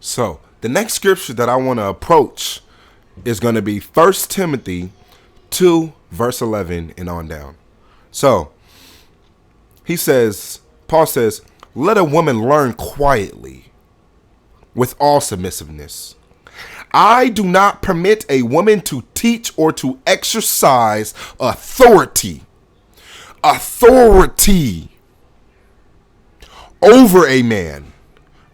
So the next scripture that I want to approach is going to be 1 Timothy 2, verse 11 and on down. So Paul says, let a woman learn quietly with all submissiveness. I do not permit a woman to teach or to exercise authority over a man.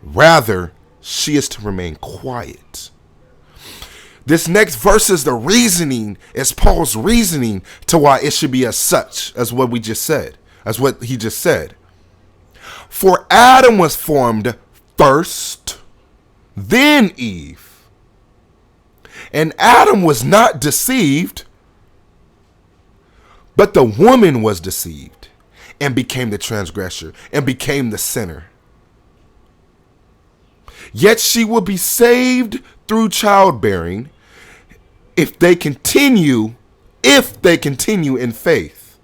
Rather, she is to remain quiet. This next verse is the reasoning, is Paul's reasoning to why it should be as such, as what we just said, as what he just said. For Adam was formed first, then Eve. And Adam was not deceived, but the woman was deceived and became the transgressor and became the sinner. Yet she will be saved through childbearing if they continue in faith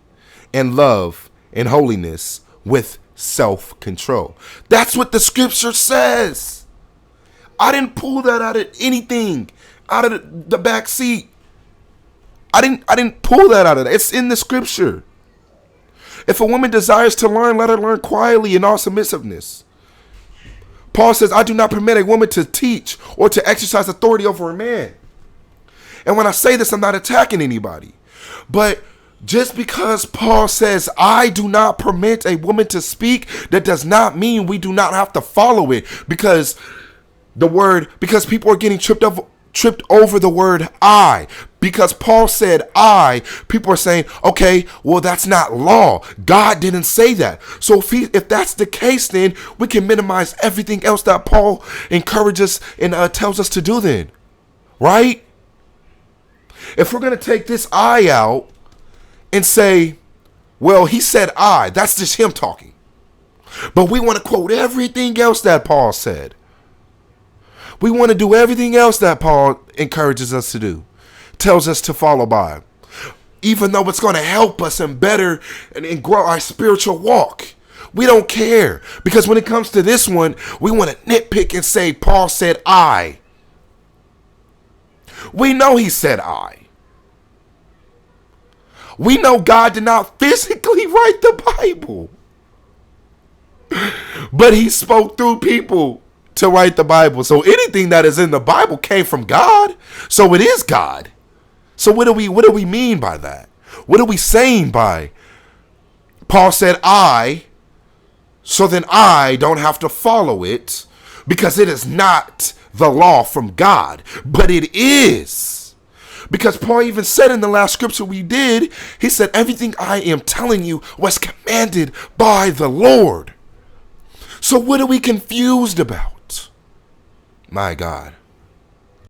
and love and holiness with self-control. That's what the scripture says. I didn't pull that out of anything, out of the back seat. I didn't pull that out of that. It's in the scripture. If a woman desires to learn, let her learn quietly in all submissiveness. Paul says, I do not permit a woman to teach or to exercise authority over a man. And when I say this, I'm not attacking anybody. But just because Paul says, I do not permit a woman to speak, that does not mean we do not have to follow it. Because people are getting tripped over the word I. Because Paul said I, people are saying, okay, well, that's not law. God didn't say that. So if that's the case, then we can minimize everything else that Paul encourages and tells us to do then. Right? If we're going to take this I out and say, well, he said I, that's just him talking. But we want to quote everything else that Paul said. We want to do everything else that Paul encourages us to do, tells us to follow by, even though it's going to help us and better and grow our spiritual walk. We don't care, because when it comes to this one, we want to nitpick and say Paul said I. We know he said I. We know God did not physically write the Bible, but he spoke through people to write the Bible. So anything that is in the Bible came from God. So it is God. So what do we mean by that? What are we saying by Paul said I, so then I don't have to follow it because it is not the law from God, but it is. Because Paul even said in the last scripture we did, he said, everything I am telling you was commanded by the Lord. So what are we confused about? My God.